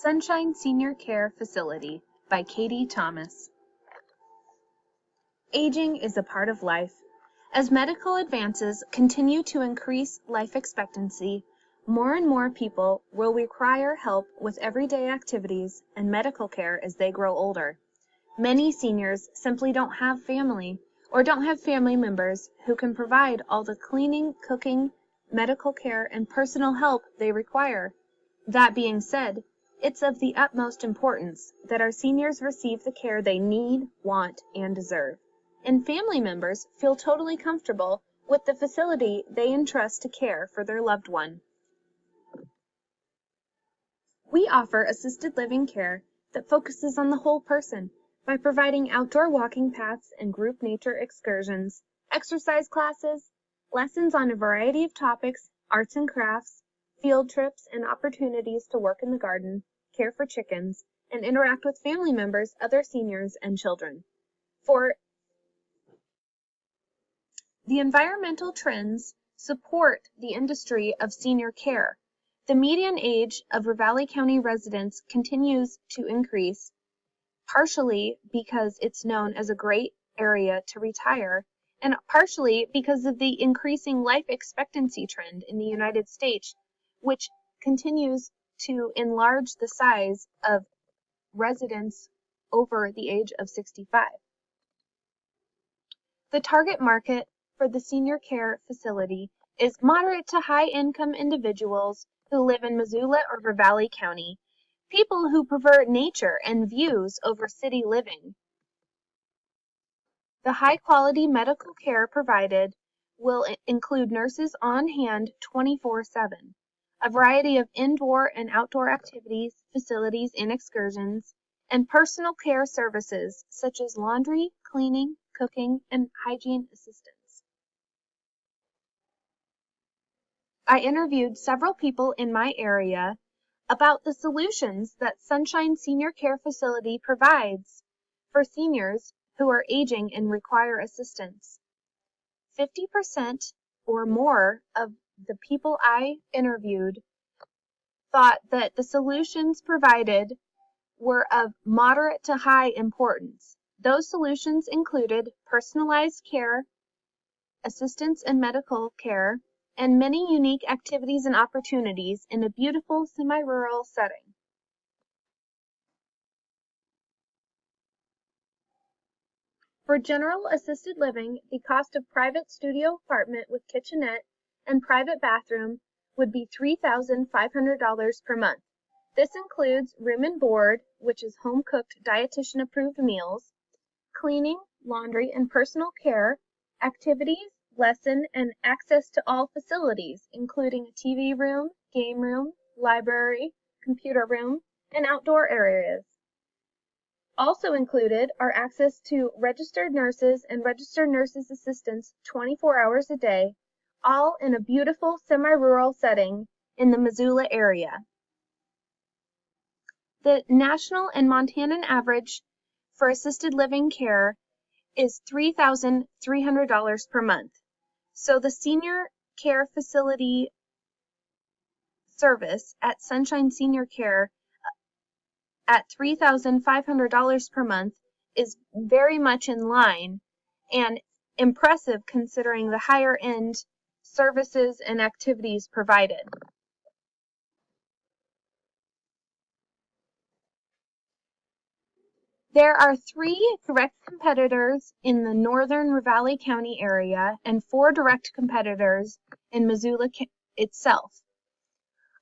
Sunshine Senior Care Facility by Katie Thomas. Aging is a part of life. As medical advances continue to increase life expectancy, more and more people will require help with everyday activities and medical care as they grow older. Many seniors simply don't have family or don't have family members who can provide all the cleaning, cooking, medical care, and personal help they require. That being said, it's of the utmost importance that our seniors receive the care they need, want, and deserve, and family members feel totally comfortable with the facility they entrust to care for their loved one. We offer assisted living care that focuses on the whole person by providing outdoor walking paths and group nature excursions, exercise classes, lessons on a variety of topics, arts and crafts, field trips, and opportunities to work in the garden, care for chickens, and interact with family members, other seniors, and children. For the environmental trends support the industry of senior care. The median age of Ravalli County residents continues to increase, partially because it's known as a great area to retire, and partially because of the increasing life expectancy trend in the United States, which continues to enlarge the size of residents over the age of 65. The target market for the senior care facility is moderate to high income individuals who live in Missoula or Ravalli County, people who prefer nature and views over city living. The high quality medical care provided will include nurses on hand 24/7, a variety of indoor and outdoor activities, facilities, and excursions, and personal care services such as laundry, cleaning, cooking, and hygiene assistance. I interviewed several people in my area about the solutions that Sunshine Senior Care Facility provides for seniors who are aging and require assistance. 50% or more of the people I interviewed thought that the solutions provided were of moderate to high importance. Those solutions included personalized care, assistance and medical care, and many unique activities and opportunities in a beautiful semi-rural setting. For general assisted living, the cost of private studio apartment with kitchenette and private bathroom would be $3,500 per month. This includes room and board, which is home-cooked dietitian-approved meals, cleaning, laundry, and personal care, activities, lesson, and access to all facilities, including a TV room, game room, library, computer room, and outdoor areas. Also included are access to registered nurses and registered nurses' assistants 24 hours a day, all in a beautiful semi-rural setting in the Missoula area. The national and Montanan average for assisted living care is $3,300 per month. So the senior care facility service at Sunshine Senior Care at $3,500 per month is very much in line and impressive considering the higher end services and activities provided. There are 3 direct competitors in the northern Ravalli County area and 4 direct competitors in Missoula itself.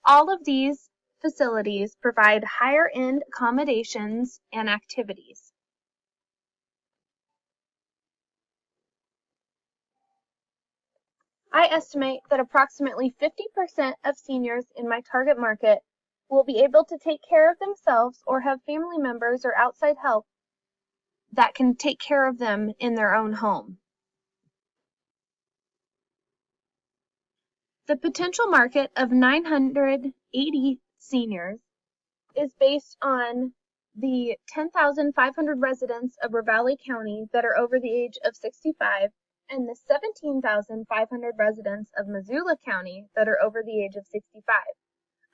All of these facilities provide higher-end accommodations and activities. I estimate that approximately 50% of seniors in my target market will be able to take care of themselves or have family members or outside help that can take care of them in their own home. The potential market of 980 seniors is based on the 10,500 residents of Ravalli County that are over the age of 65 and the 17,500 residents of Missoula County that are over the age of 65.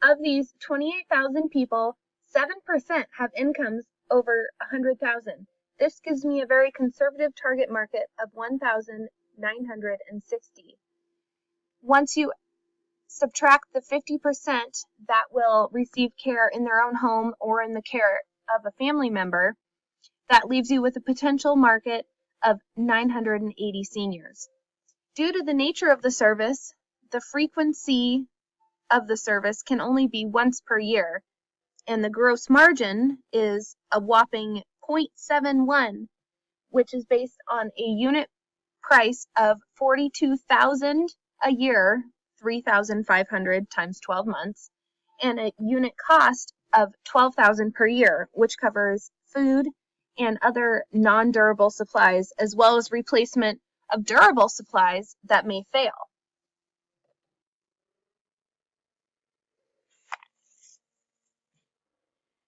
Of these 28,000 people, 7% have incomes over $100,000. This gives me a very conservative target market of 1,960. Once you subtract the 50% that will receive care in their own home or in the care of a family member, that leaves you with a potential market of 980 seniors. Due to the nature of the service, the frequency of the service can only be once per year, and the gross margin is a whopping 0.71, which is based on a unit price of $42,000 a year, $3,500 times 12 months, and a unit cost of $12,000 per year, which covers food and other non-durable supplies, as well as replacement of durable supplies that may fail.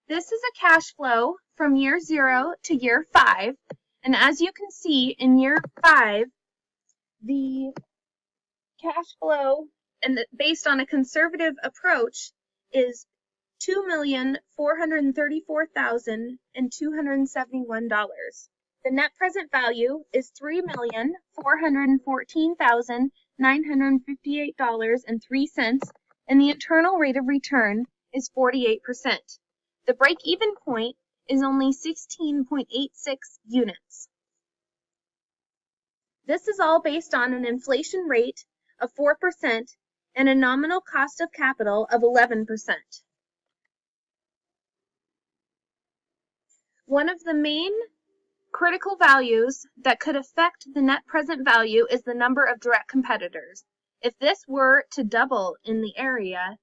This is a cash flow from year 0 to year 5, and as you can see in year 5, the cash flow, and based on a conservative approach, is $2,434,271. The net present value is $3,414,958.03, and the internal rate of return is 48%. The break-even point is only 16.86 units. This is all based on an inflation rate of 4% and a nominal cost of capital of 11%. One of the main critical values that could affect the net present value is the number of direct competitors. If this were to double in the area,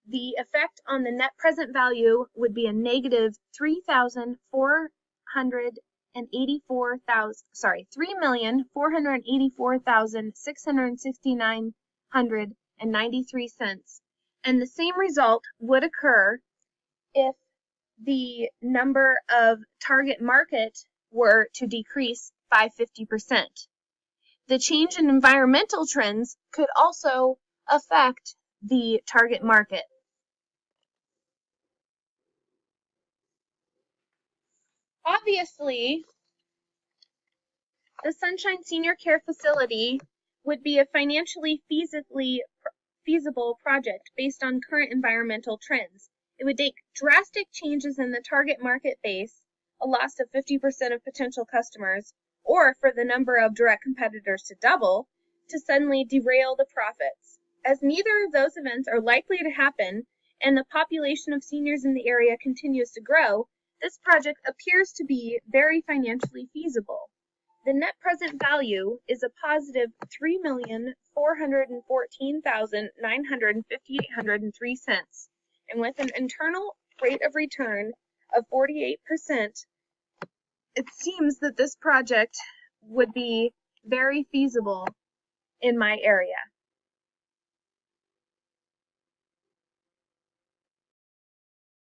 the effect on the net present value would be a negative $3,484,669.93, and the same result would occur if the number of target market were to decrease by 50%. The change in environmental trends could also affect the target market. Obviously, the Sunshine Senior Care Facility would be a financially feasible project based on current environmental trends. It would take drastic changes in the target market base, a loss of 50% of potential customers, or for the number of direct competitors to double, to suddenly derail the profits. As neither of those events are likely to happen, and the population of seniors in the area continues to grow, this project appears to be very financially feasible. The net present value is a positive $3,414,958.03, and with an internal rate of return of 48%, it seems that this project would be very feasible in my area.